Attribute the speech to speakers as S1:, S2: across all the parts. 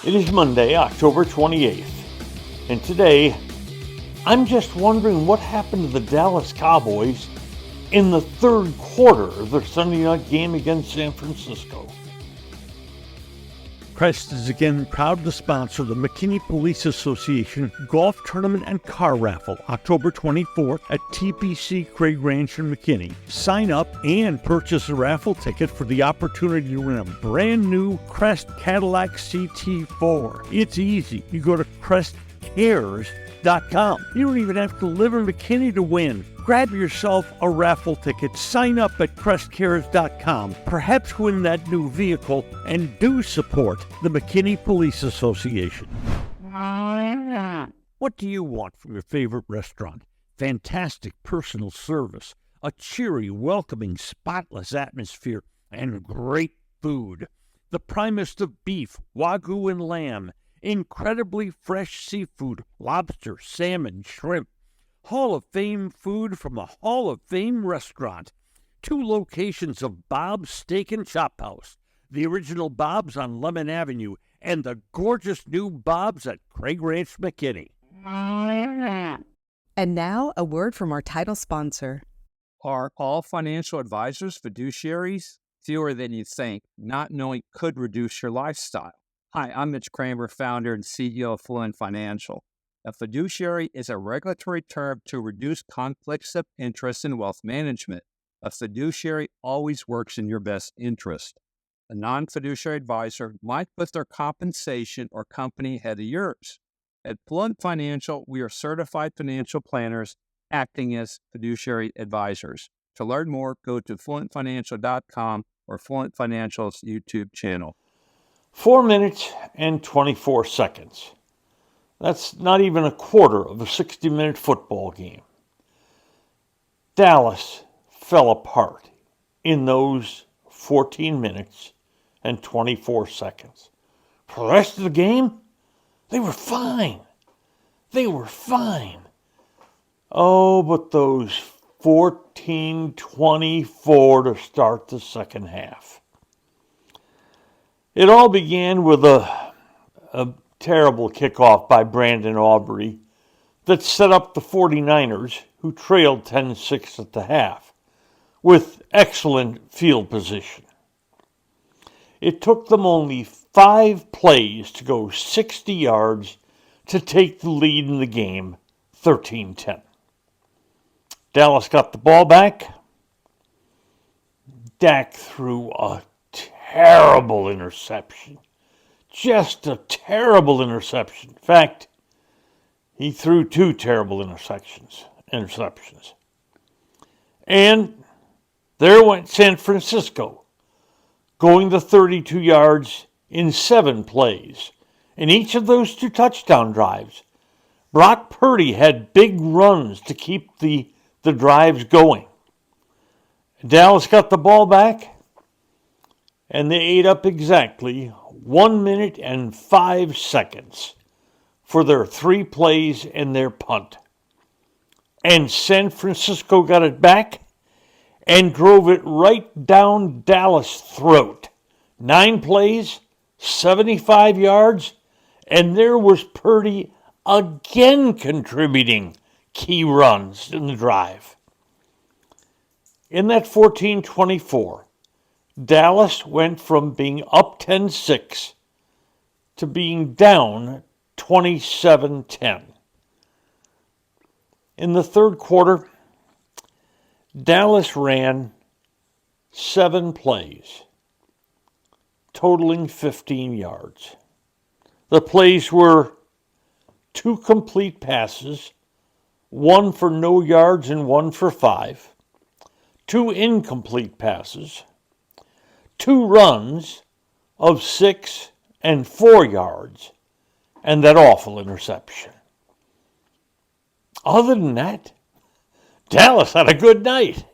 S1: It is Monday, October 28th, and today I'm just wondering what happened to the Dallas Cowboys in the third quarter of their Sunday night game against San Francisco. Crest is again proud to sponsor the McKinney Police Association Golf Tournament and Car Raffle, October 24th at TPC Craig Ranch in McKinney. Sign up and purchase a raffle ticket for the opportunity to win a brand new Crest Cadillac CT4. It's easy. You go to CrestCares.com. You don't even have to live in McKinney to win. Grab yourself a raffle ticket, sign up at CrestCares.com, perhaps win that new vehicle, and do support the McKinney Police Association. What do you want from your favorite restaurant? Fantastic personal service, a cheery, welcoming, spotless atmosphere, and great food. The primest of beef, wagyu and lamb, incredibly fresh seafood, lobster, salmon, shrimp. Hall of Fame food from a Hall of Fame restaurant. 2 locations of Bob's Steak and Chop House. The original Bob's on Lemon Avenue and the gorgeous new Bob's at Craig Ranch, McKinney.
S2: And now a word from our title sponsor.
S3: Are all financial advisors fiduciaries? Fewer than you think. Not knowing could reduce your lifestyle. Hi, I'm Mitch Kramer, founder and CEO of Fluent Financial. A fiduciary is a regulatory term to reduce conflicts of interest in wealth management. A fiduciary always works in your best interest. A non-fiduciary advisor might put their compensation or company ahead of yours. At Fluent Financial, we are certified financial planners acting as fiduciary advisors. To learn more, go to fluentfinancial.com or Fluent Financial's YouTube channel.
S1: 4 minutes and 24 seconds. That's not even a quarter of a 60-minute football game. Dallas fell apart in those 14 minutes and 24 seconds. For the rest of the game, they were fine. Oh, but those 14-24 to start the second half. It all began with a terrible kickoff by Brandon Aubrey that set up the 49ers, who trailed 10-6 at the half, with excellent field position. It took them only 5 plays to go 60 yards to take the lead in the game, 13-10. Dallas got the ball back. Dak threw a terrible interception. Just a terrible interception. In fact, he threw 2 terrible interceptions. And there went San Francisco, going the 32 yards in 7 plays. In each of those 2 touchdown drives, Brock Purdy had big runs to keep the drives going. Dallas got the ball back, and they ate up exactly 1 minute and 5 seconds for their 3 plays and their punt. And San Francisco got it back and drove it right down Dallas' throat. 9 plays, 75 yards, and there was Purdy again contributing key runs in the drive. In that 14-24, Dallas went from being up 10-6 to being down 27-10. In the third quarter, Dallas ran 7 plays, totaling 15 yards. The plays were 2 complete passes, 1 for no yards and 1 for 5, 2 incomplete passes, 2 runs of 6 and 4 yards, and that awful interception. Other than that, Dallas had a good night.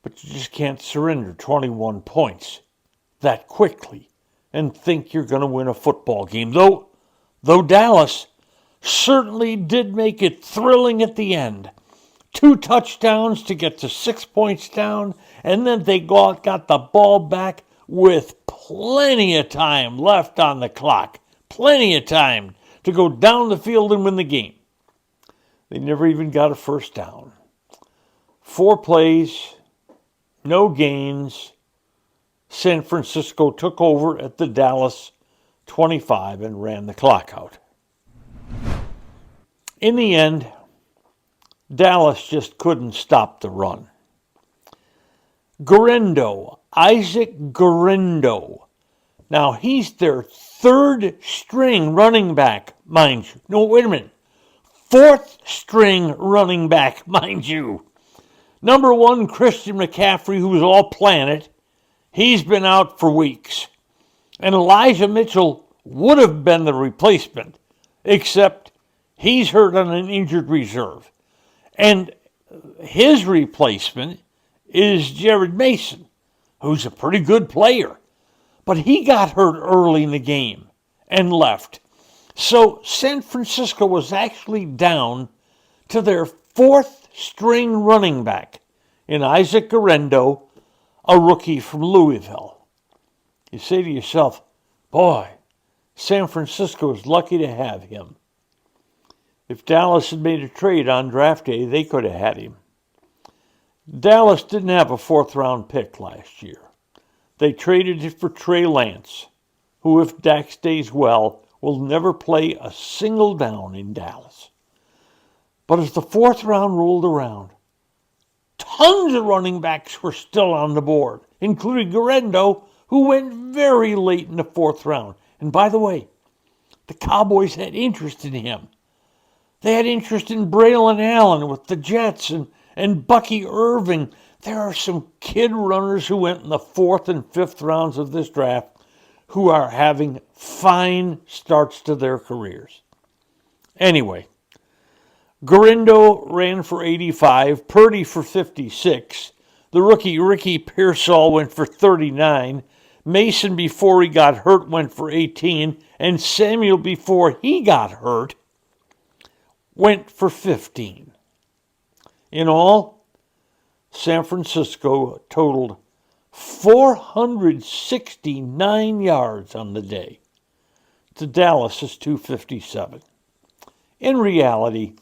S1: But you just can't surrender 21 points that quickly and think you're going to win a football game. Though Dallas certainly did make it thrilling at the end. 2 touchdowns to get to 6 points down, and then they got the ball back with plenty of time left on the clock. plenty of time to go down the field and win the game. They never even got a first down. 4 plays, no gains. San Francisco took over at the Dallas 25 and ran the clock out. In the end, Dallas just couldn't stop the run. Isaac Guerendo. Now, he's their 3rd string running back, mind you. No, wait a minute. 4th string running back, mind you. Number 1, Christian McCaffrey, who was all planet. He's been out for weeks. And Elijah Mitchell would have been the replacement, except he's hurt on an injured reserve. And his replacement is Jared Mason, who's a pretty good player. But he got hurt early in the game and left. So San Francisco was actually down to their 4th string running back in Isaac Guerendo, a rookie from Louisville. You say to yourself, boy, San Francisco is lucky to have him. If Dallas had made a trade on draft day, they could have had him. Dallas didn't have a 4th-round pick last year. They traded it for Trey Lance, who, if Dak stays well, will never play a single down in Dallas. But as the 4th round rolled around, tons of running backs were still on the board, including Guerendo, who went very late in the 4th round. And by the way, the Cowboys had interest in him. They had interest in Braylon Allen with the Jets and Bucky Irving. There are some kid runners who went in the 4th and 5th rounds of this draft who are having fine starts to their careers. Anyway, Guerendo ran for 85, Purdy for 56. The rookie Ricky Pearsall went for 39. Mason, before he got hurt, went for 18. And Samuel, before he got hurt, went for 15. In all, San Francisco totaled 469 yards on the day to Dallas's 257. In reality,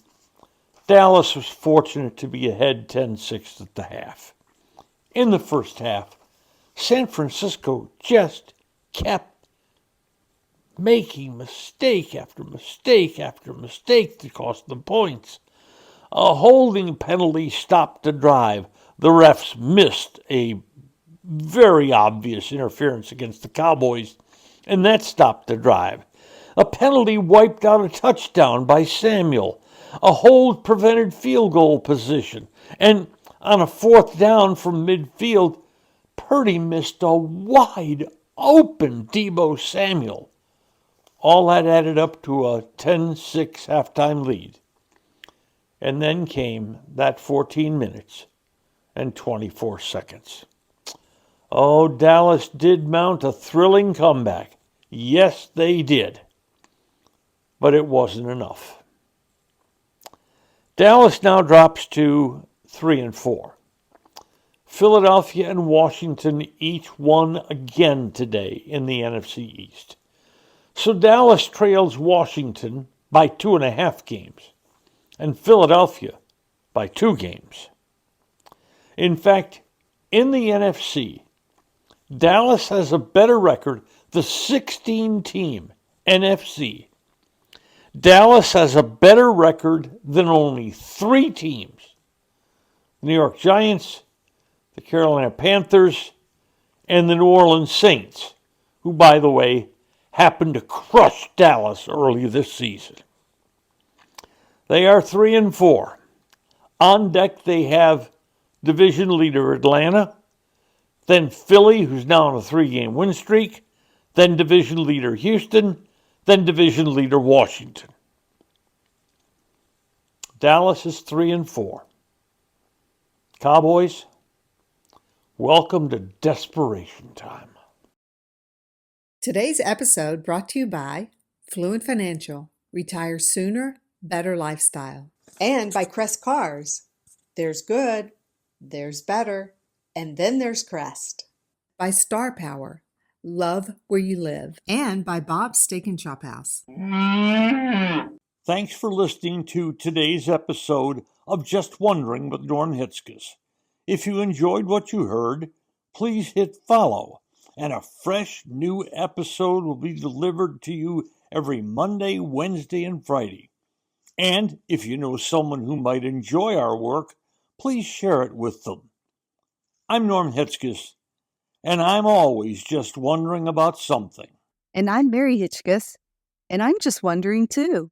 S1: Dallas was fortunate to be ahead 10-6 at the half. In the first half, San Francisco just kept making mistake after mistake after mistake to cost them points. A holding penalty stopped the drive. The refs missed a very obvious interference against the Cowboys, and that stopped the drive. A penalty wiped out a touchdown by Samuel. A hold prevented field goal position. And on a 4th down from midfield, Purdy missed a wide open Deebo Samuel. All that added up to a 10-6 halftime lead. And then came that 14 minutes and 24 seconds. Oh, Dallas did mount a thrilling comeback. Yes, they did. But it wasn't enough. Dallas now drops to 3-4. Philadelphia and Washington each won again today in the NFC East. So Dallas trails Washington by 2.5 games, and Philadelphia by 2 games. In fact, in the NFC, Dallas has a better record, the 16-team NFC. Dallas has a better record than only 3 teams. The New York Giants, the Carolina Panthers, and the New Orleans Saints, who, by the way, happened to crush Dallas early this season. They are 3-4. On deck, they have division leader Atlanta, then Philly, who's now on a 3-game win streak, then division leader Houston, then division leader Washington. Dallas is 3-4. Cowboys, welcome to desperation time.
S2: Today's episode brought to you by Fluent Financial. Retire sooner, better lifestyle.
S4: And by Crest Cars. There's good, there's better, and then there's Crest.
S2: By Star Power. love where you live. And by Bob's Steak and Chop House.
S1: Thanks for listening to today's episode of Just Wondering with Norm Hitzges. If you enjoyed what you heard, please hit follow, and a fresh new episode will be delivered to you every Monday, Wednesday, and Friday. And if you know someone who might enjoy our work, please share it with them. I'm Norm Hitzges, and I'm always just wondering about something.
S5: And I'm Mary Hitchkus, and I'm just wondering too.